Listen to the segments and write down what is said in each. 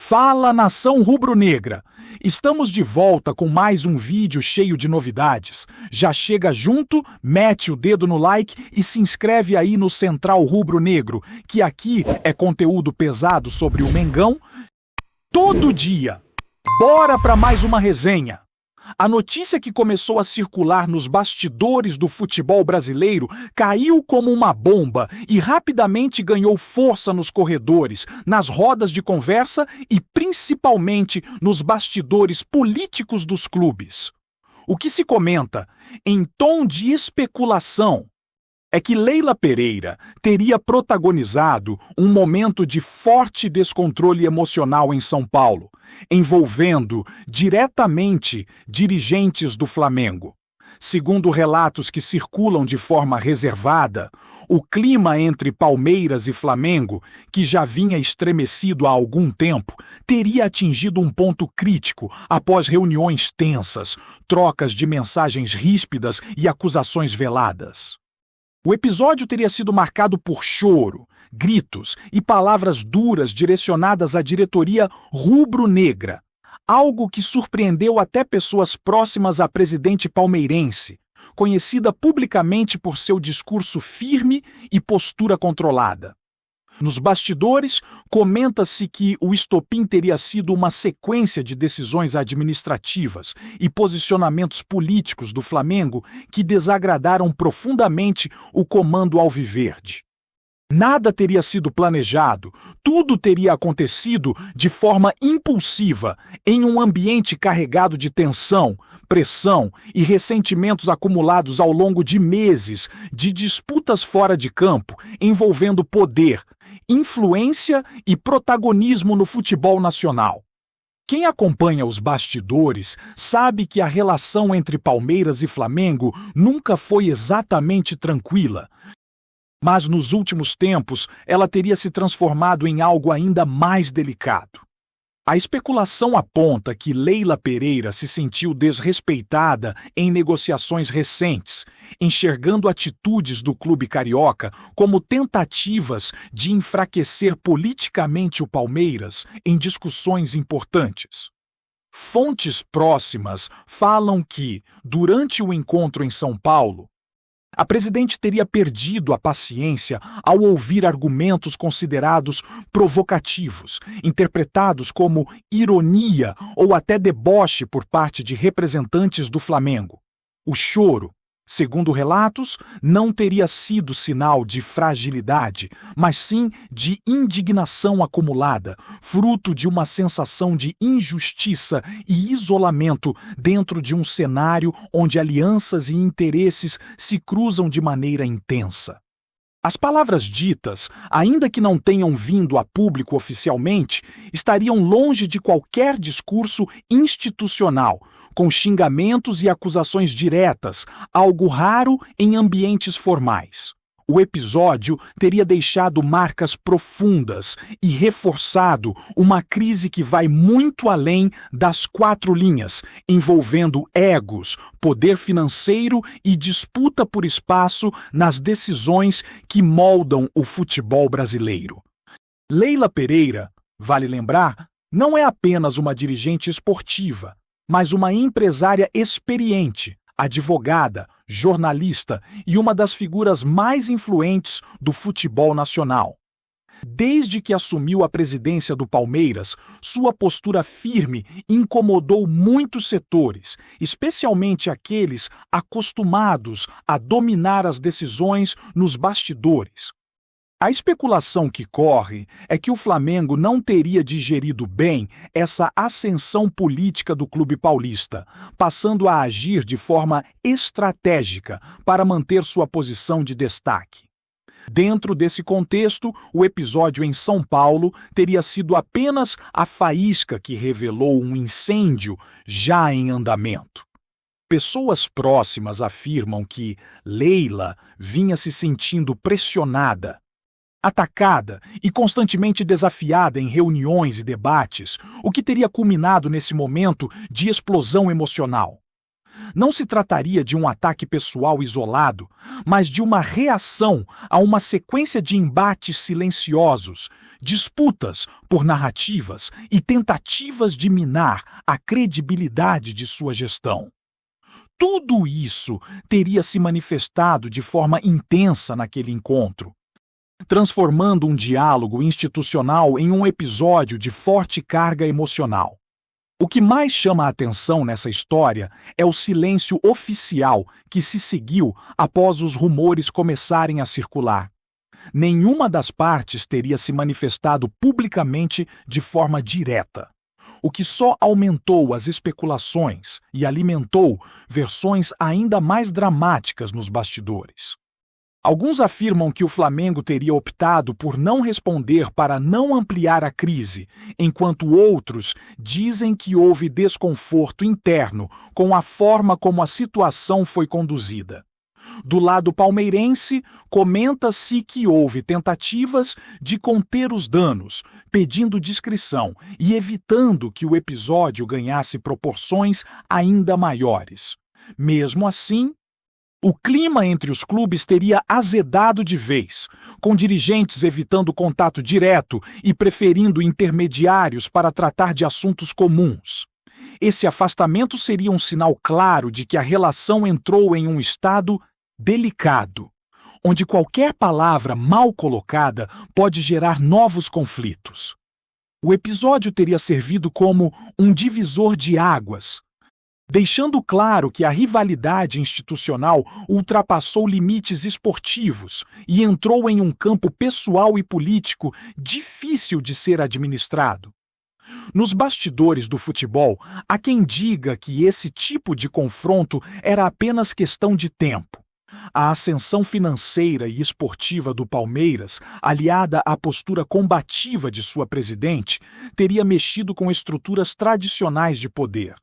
Fala, nação rubro-negra! Estamos de volta com mais um vídeo cheio de novidades. Já chega junto, mete o dedo no like e se inscreve aí no Central Rubro-Negro, que aqui é conteúdo pesado sobre o Mengão todo dia. Bora para mais uma resenha! A notícia que começou a circular nos bastidores do futebol brasileiro caiu como uma bomba e rapidamente ganhou força nos corredores, nas rodas de conversa e principalmente nos bastidores políticos dos clubes. O que se comenta, em tom de especulação, é que Leila Pereira teria protagonizado um momento de forte descontrole emocional em São Paulo, envolvendo diretamente dirigentes do Flamengo. Segundo relatos que circulam de forma reservada, o clima entre Palmeiras e Flamengo, que já vinha estremecido há algum tempo, teria atingido um ponto crítico após reuniões tensas, trocas de mensagens ríspidas e acusações veladas. O episódio teria sido marcado por choro, gritos e palavras duras direcionadas à diretoria rubro-negra, algo que surpreendeu até pessoas próximas à presidente palmeirense, conhecida publicamente por seu discurso firme e postura controlada. Nos bastidores, comenta-se que o estopim teria sido uma sequência de decisões administrativas e posicionamentos políticos do Flamengo que desagradaram profundamente o comando alviverde. Nada teria sido planejado, tudo teria acontecido de forma impulsiva, em um ambiente carregado de tensão, pressão e ressentimentos acumulados ao longo de meses de disputas fora de campo, envolvendo poder, influência e protagonismo no futebol nacional. Quem acompanha os bastidores sabe que a relação entre Palmeiras e Flamengo nunca foi exatamente tranquila, mas nos últimos tempos ela teria se transformado em algo ainda mais delicado. A especulação aponta que Leila Pereira se sentiu desrespeitada em negociações recentes, enxergando atitudes do clube carioca como tentativas de enfraquecer politicamente o Palmeiras em discussões importantes. Fontes próximas falam que, durante o encontro em São Paulo, a presidente teria perdido a paciência ao ouvir argumentos considerados provocativos, interpretados como ironia ou até deboche por parte de representantes do Flamengo. O choro, segundo relatos, não teria sido sinal de fragilidade, mas sim de indignação acumulada, fruto de uma sensação de injustiça e isolamento dentro de um cenário onde alianças e interesses se cruzam de maneira intensa. As palavras ditas, ainda que não tenham vindo a público oficialmente, estariam longe de qualquer discurso institucional, com xingamentos e acusações diretas, algo raro em ambientes formais. O episódio teria deixado marcas profundas e reforçado uma crise que vai muito além das 4 linhas, envolvendo egos, poder financeiro e disputa por espaço nas decisões que moldam o futebol brasileiro. Leila Pereira, vale lembrar, não é apenas uma dirigente esportiva, mas uma empresária experiente, advogada, jornalista e uma das figuras mais influentes do futebol nacional. Desde que assumiu a presidência do Palmeiras, sua postura firme incomodou muitos setores, especialmente aqueles acostumados a dominar as decisões nos bastidores. A especulação que corre é que o Flamengo não teria digerido bem essa ascensão política do clube paulista, passando a agir de forma estratégica para manter sua posição de destaque. Dentro desse contexto, o episódio em São Paulo teria sido apenas a faísca que revelou um incêndio já em andamento. Pessoas próximas afirmam que Leila vinha se sentindo pressionada, atacada e constantemente desafiada em reuniões e debates, o que teria culminado nesse momento de explosão emocional. Não se trataria de um ataque pessoal isolado, mas de uma reação a uma sequência de embates silenciosos, disputas por narrativas e tentativas de minar a credibilidade de sua gestão. Tudo isso teria se manifestado de forma intensa naquele encontro, transformando um diálogo institucional em um episódio de forte carga emocional. O que mais chama a atenção nessa história é o silêncio oficial que se seguiu após os rumores começarem a circular. Nenhuma das partes teria se manifestado publicamente de forma direta, o que só aumentou as especulações e alimentou versões ainda mais dramáticas nos bastidores. Alguns afirmam que o Flamengo teria optado por não responder para não ampliar a crise, enquanto outros dizem que houve desconforto interno com a forma como a situação foi conduzida. Do lado palmeirense, comenta-se que houve tentativas de conter os danos, pedindo discrição e evitando que o episódio ganhasse proporções ainda maiores. Mesmo assim, o clima entre os clubes teria azedado de vez, com dirigentes evitando contato direto e preferindo intermediários para tratar de assuntos comuns. Esse afastamento seria um sinal claro de que a relação entrou em um estado delicado, onde qualquer palavra mal colocada pode gerar novos conflitos. O episódio teria servido como um divisor de águas, deixando claro que a rivalidade institucional ultrapassou limites esportivos e entrou em um campo pessoal e político difícil de ser administrado. Nos bastidores do futebol, há quem diga que esse tipo de confronto era apenas questão de tempo. A ascensão financeira e esportiva do Palmeiras, aliada à postura combativa de sua presidente, teria mexido com estruturas tradicionais de poder.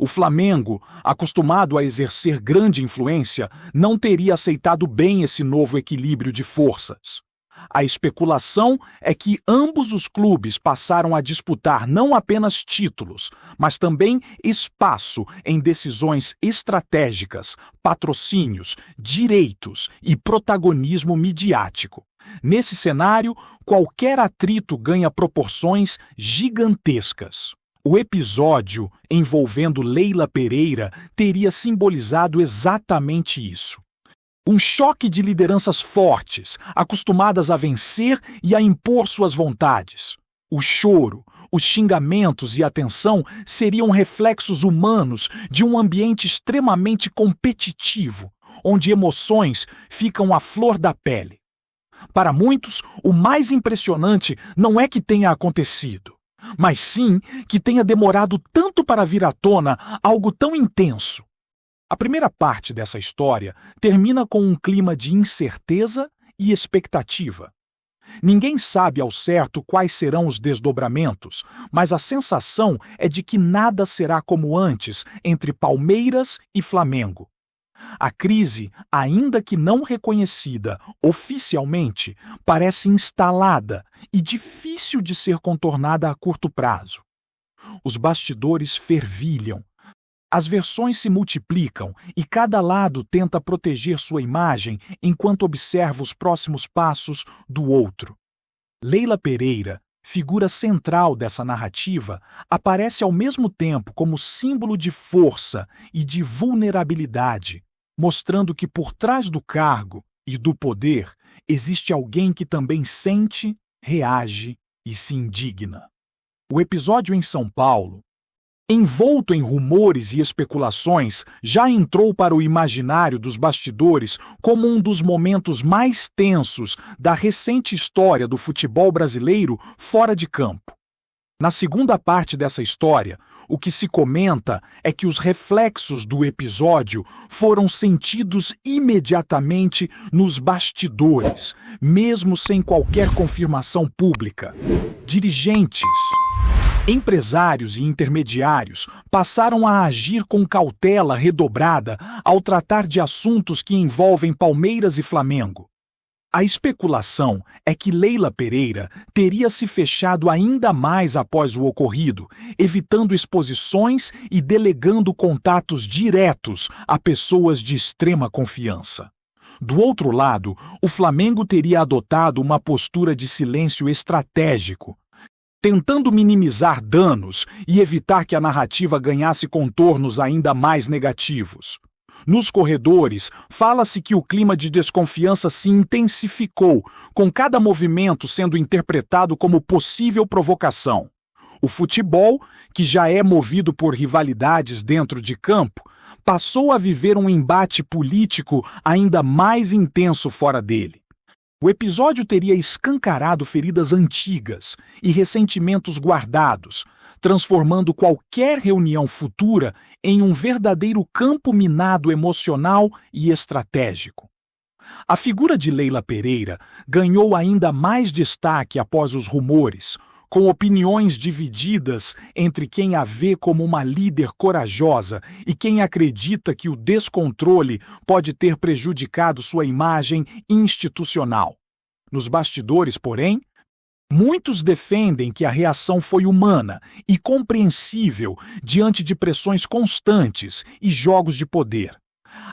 O Flamengo, acostumado a exercer grande influência, não teria aceitado bem esse novo equilíbrio de forças. A especulação é que ambos os clubes passaram a disputar não apenas títulos, mas também espaço em decisões estratégicas, patrocínios, direitos e protagonismo midiático. Nesse cenário, qualquer atrito ganha proporções gigantescas. O episódio envolvendo Leila Pereira teria simbolizado exatamente isso. Um choque de lideranças fortes, acostumadas a vencer e a impor suas vontades. O choro, os xingamentos e a tensão seriam reflexos humanos de um ambiente extremamente competitivo, onde emoções ficam à flor da pele. Para muitos, o mais impressionante não é que tenha acontecido, mas sim que tenha demorado tanto para vir à tona algo tão intenso. A primeira parte dessa história termina com um clima de incerteza e expectativa. Ninguém sabe ao certo quais serão os desdobramentos, mas a sensação é de que nada será como antes entre Palmeiras e Flamengo. A crise, ainda que não reconhecida oficialmente, parece instalada e difícil de ser contornada a curto prazo. Os bastidores fervilham. As versões se multiplicam e cada lado tenta proteger sua imagem enquanto observa os próximos passos do outro. Leila Pereira, figura central dessa narrativa, aparece ao mesmo tempo como símbolo de força e de vulnerabilidade, mostrando que por trás do cargo e do poder existe alguém que também sente, reage e se indigna. O episódio em São Paulo, envolto em rumores e especulações, já entrou para o imaginário dos bastidores como um dos momentos mais tensos da recente história do futebol brasileiro fora de campo. Na segunda parte dessa história, o que se comenta é que os reflexos do episódio foram sentidos imediatamente nos bastidores, mesmo sem qualquer confirmação pública. Dirigentes, empresários e intermediários passaram a agir com cautela redobrada ao tratar de assuntos que envolvem Palmeiras e Flamengo. A especulação é que Leila Pereira teria se fechado ainda mais após o ocorrido, evitando exposições e delegando contatos diretos a pessoas de extrema confiança. Do outro lado, o Flamengo teria adotado uma postura de silêncio estratégico, tentando minimizar danos e evitar que a narrativa ganhasse contornos ainda mais negativos. Nos corredores, fala-se que o clima de desconfiança se intensificou, com cada movimento sendo interpretado como possível provocação. O futebol, que já é movido por rivalidades dentro de campo, passou a viver um embate político ainda mais intenso fora dele. O episódio teria escancarado feridas antigas e ressentimentos guardados, transformando qualquer reunião futura em um verdadeiro campo minado emocional e estratégico. A figura de Leila Pereira ganhou ainda mais destaque após os rumores, com opiniões divididas entre quem a vê como uma líder corajosa e quem acredita que o descontrole pode ter prejudicado sua imagem institucional. Nos bastidores, porém, muitos defendem que a reação foi humana e compreensível diante de pressões constantes e jogos de poder.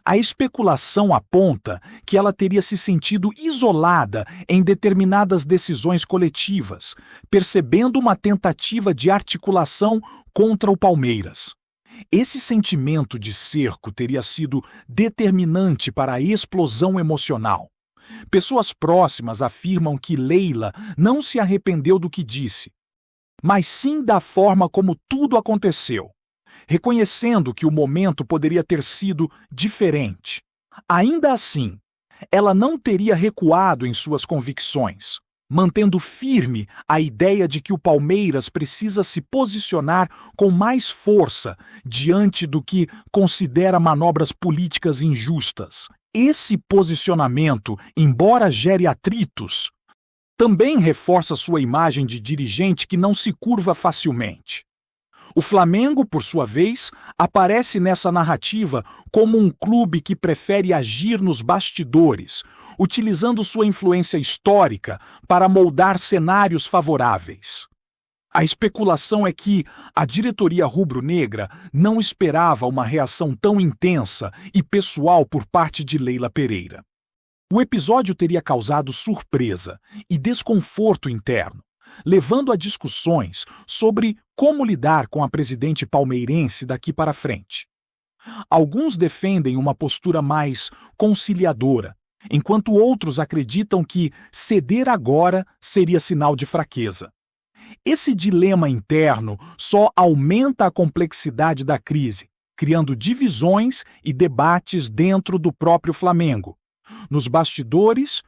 A especulação aponta que ela teria se sentido isolada em determinadas decisões coletivas, percebendo uma tentativa de articulação contra o Palmeiras. Esse sentimento de cerco teria sido determinante para a explosão emocional. Pessoas próximas afirmam que Leila não se arrependeu do que disse, mas sim da forma como tudo aconteceu, reconhecendo que o momento poderia ter sido diferente. Ainda assim, ela não teria recuado em suas convicções, mantendo firme a ideia de que o Palmeiras precisa se posicionar com mais força diante do que considera manobras políticas injustas. Esse posicionamento, embora gere atritos, também reforça sua imagem de dirigente que não se curva facilmente. O Flamengo, por sua vez, aparece nessa narrativa como um clube que prefere agir nos bastidores, utilizando sua influência histórica para moldar cenários favoráveis. A especulação é que a diretoria rubro-negra não esperava uma reação tão intensa e pessoal por parte de Leila Pereira. O episódio teria causado surpresa e desconforto interno, levando a discussões sobre como lidar com a presidente palmeirense daqui para frente. Alguns defendem uma postura mais conciliadora, enquanto outros acreditam que ceder agora seria sinal de fraqueza. Esse dilema interno só aumenta a complexidade da crise, criando divisões e debates dentro do próprio Flamengo. Nos bastidores,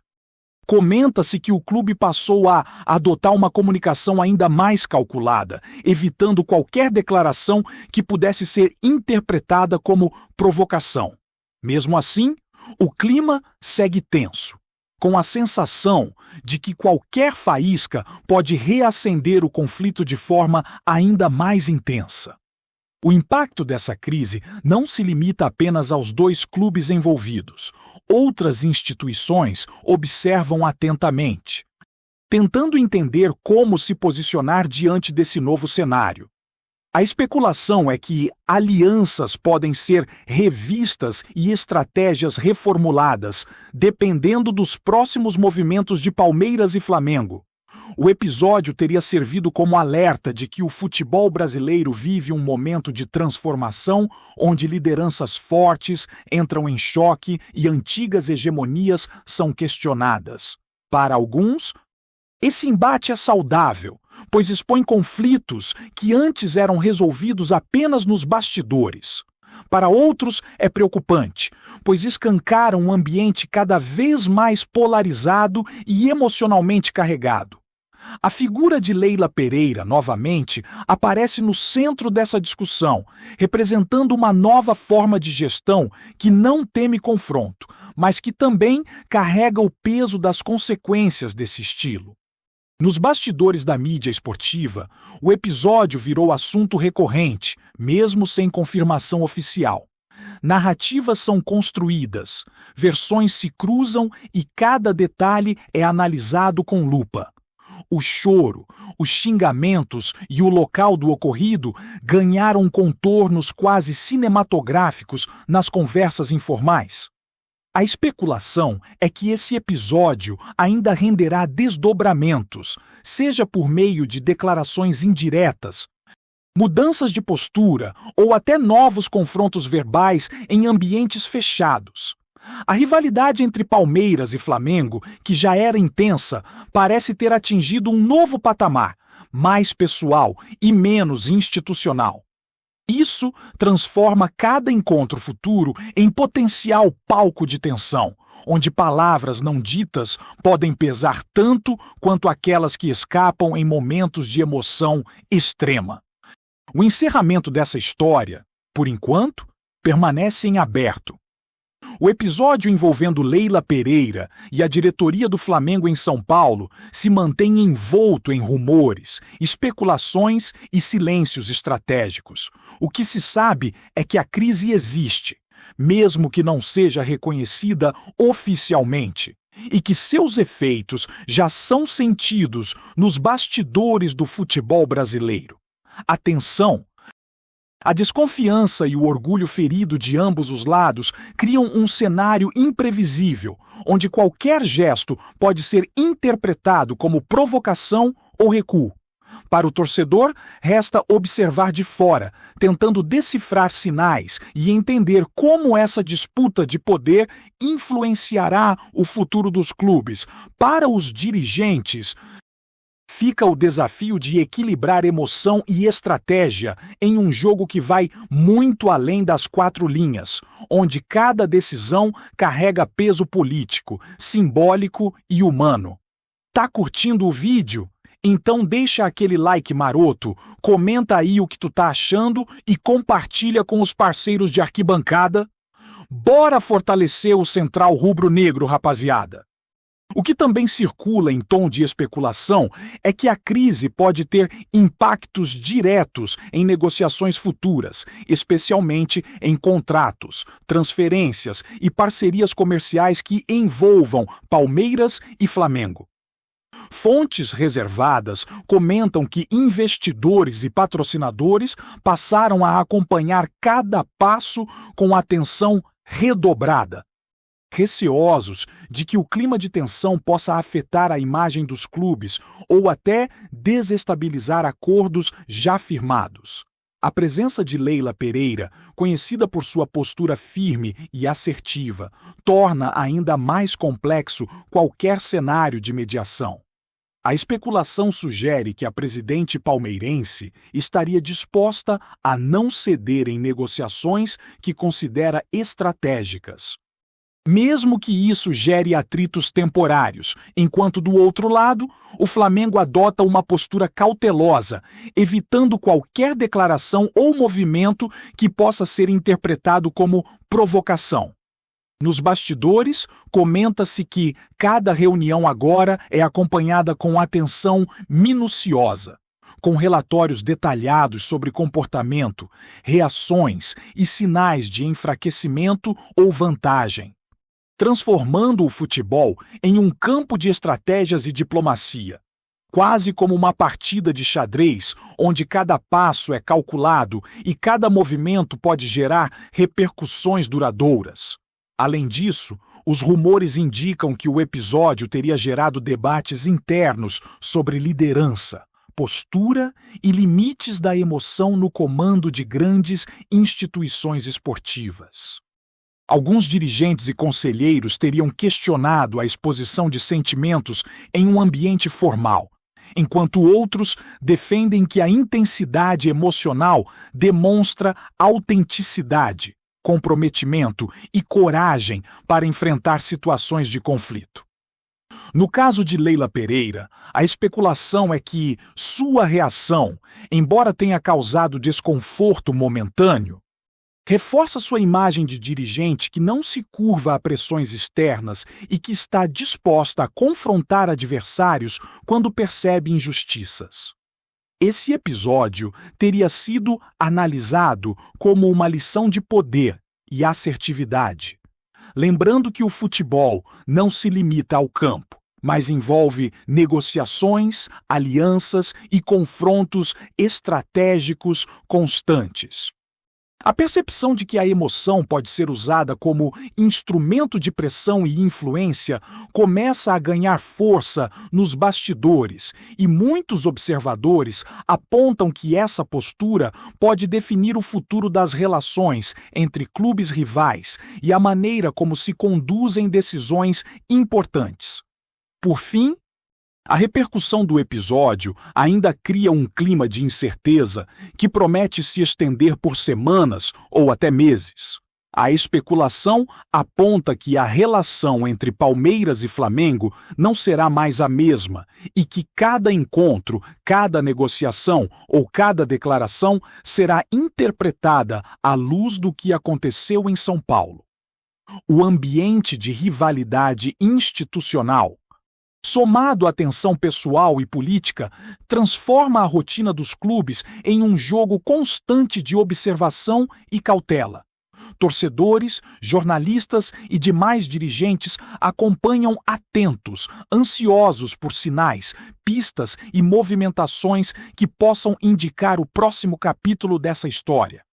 comenta-se que o clube passou a adotar uma comunicação ainda mais calculada, evitando qualquer declaração que pudesse ser interpretada como provocação. Mesmo assim, o clima segue tenso, com a sensação de que qualquer faísca pode reacender o conflito de forma ainda mais intensa. O impacto dessa crise não se limita apenas aos dois clubes envolvidos. Outras instituições observam atentamente, tentando entender como se posicionar diante desse novo cenário. A especulação é que alianças podem ser revistas e estratégias reformuladas, dependendo dos próximos movimentos de Palmeiras e Flamengo. O episódio teria servido como alerta de que o futebol brasileiro vive um momento de transformação onde lideranças fortes entram em choque e antigas hegemonias são questionadas. Para alguns, esse embate é saudável, pois expõe conflitos que antes eram resolvidos apenas nos bastidores. Para outros, é preocupante, pois escancara um ambiente cada vez mais polarizado e emocionalmente carregado. A figura de Leila Pereira, novamente, aparece no centro dessa discussão, representando uma nova forma de gestão que não teme confronto, mas que também carrega o peso das consequências desse estilo. Nos bastidores da mídia esportiva, o episódio virou assunto recorrente, mesmo sem confirmação oficial. narrativas são construídas, versões se cruzam e cada detalhe é analisado com lupa. O choro, os xingamentos e o local do ocorrido ganharam contornos quase cinematográficos nas conversas informais. A especulação é que esse episódio ainda renderá desdobramentos, seja por meio de declarações indiretas, mudanças de postura ou até novos confrontos verbais em ambientes fechados. A rivalidade entre Palmeiras e Flamengo, que já era intensa, parece ter atingido um novo patamar, mais pessoal e menos institucional. Isso transforma cada encontro futuro em potencial palco de tensão, onde palavras não ditas podem pesar tanto quanto aquelas que escapam em momentos de emoção extrema. O encerramento dessa história, por enquanto, permanece em aberto. O episódio envolvendo Leila Pereira e a diretoria do Flamengo em São Paulo se mantém envolto em rumores, especulações e silêncios estratégicos. O que se sabe é que a crise existe, mesmo que não seja reconhecida oficialmente, e que seus efeitos já são sentidos nos bastidores do futebol brasileiro. A tensão, a desconfiança e o orgulho ferido de ambos os lados criam um cenário imprevisível, onde qualquer gesto pode ser interpretado como provocação ou recuo. Para o torcedor, resta observar de fora, tentando decifrar sinais e entender como essa disputa de poder influenciará o futuro dos clubes. Para os dirigentes, fica o desafio de equilibrar emoção e estratégia em um jogo que vai muito além das 4 linhas, onde cada decisão carrega peso político, simbólico e humano. Tá curtindo o vídeo? Então deixa aquele like maroto, comenta aí o que tu tá achando e compartilha com os parceiros de arquibancada. Bora fortalecer o Central Rubro-Negro, rapaziada! O que também circula em tom de especulação é que a crise pode ter impactos diretos em negociações futuras, especialmente em contratos, transferências e parcerias comerciais que envolvam Palmeiras e Flamengo. Fontes reservadas comentam que investidores e patrocinadores passaram a acompanhar cada passo com atenção redobrada, receosos de que o clima de tensão possa afetar a imagem dos clubes ou até desestabilizar acordos já firmados. A presença de Leila Pereira, conhecida por sua postura firme e assertiva, torna ainda mais complexo qualquer cenário de mediação. A especulação sugere que a presidente palmeirense estaria disposta a não ceder em negociações que considera estratégicas, mesmo que isso gere atritos temporários, enquanto do outro lado, o Flamengo adota uma postura cautelosa, evitando qualquer declaração ou movimento que possa ser interpretado como provocação. Nos bastidores, comenta-se que cada reunião agora é acompanhada com atenção minuciosa, com relatórios detalhados sobre comportamento, reações e sinais de enfraquecimento ou vantagem, transformando o futebol em um campo de estratégias e diplomacia, quase como uma partida de xadrez, onde cada passo é calculado e cada movimento pode gerar repercussões duradouras. Além disso, os rumores indicam que o episódio teria gerado debates internos sobre liderança, postura e limites da emoção no comando de grandes instituições esportivas. Alguns dirigentes e conselheiros teriam questionado a exposição de sentimentos em um ambiente formal, enquanto outros defendem que a intensidade emocional demonstra autenticidade, comprometimento e coragem para enfrentar situações de conflito. No caso de Leila Pereira, a especulação é que sua reação, embora tenha causado desconforto momentâneo, reforça sua imagem de dirigente que não se curva a pressões externas e que está disposta a confrontar adversários quando percebe injustiças. Esse episódio teria sido analisado como uma lição de poder e assertividade. Lembrando que o futebol não se limita ao campo, mas envolve negociações, alianças e confrontos estratégicos constantes. A percepção de que a emoção pode ser usada como instrumento de pressão e influência começa a ganhar força nos bastidores, e muitos observadores apontam que essa postura pode definir o futuro das relações entre clubes rivais e a maneira como se conduzem decisões importantes. Por fim, a repercussão do episódio ainda cria um clima de incerteza que promete se estender por semanas ou até meses. A especulação aponta que a relação entre Palmeiras e Flamengo não será mais a mesma e que cada encontro, cada negociação ou cada declaração será interpretada à luz do que aconteceu em São Paulo. O ambiente de rivalidade institucional, somado à tensão pessoal e política, transforma a rotina dos clubes em um jogo constante de observação e cautela. Torcedores, jornalistas e demais dirigentes acompanham atentos, ansiosos por sinais, pistas e movimentações que possam indicar o próximo capítulo dessa história.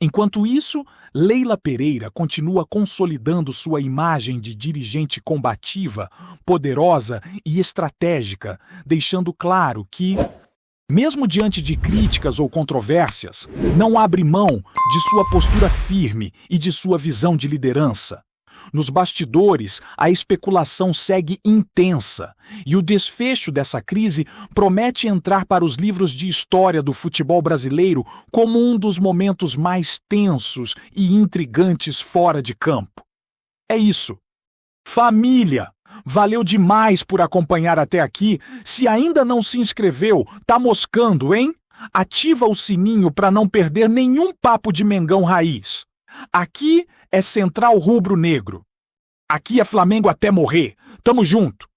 Enquanto isso, Leila Pereira continua consolidando sua imagem de dirigente combativa, poderosa e estratégica, deixando claro que, mesmo diante de críticas ou controvérsias, não abre mão de sua postura firme e de sua visão de liderança. Nos bastidores, a especulação segue intensa e o desfecho dessa crise promete entrar para os livros de história do futebol brasileiro como um dos momentos mais tensos e intrigantes fora de campo. É isso. Família! Valeu demais por acompanhar até aqui. Se ainda não se inscreveu, tá moscando, hein? Ativa o sininho para não perder nenhum papo de Mengão Raiz. Aqui é Central Rubro Negro. Aqui é Flamengo até morrer. Tamo junto.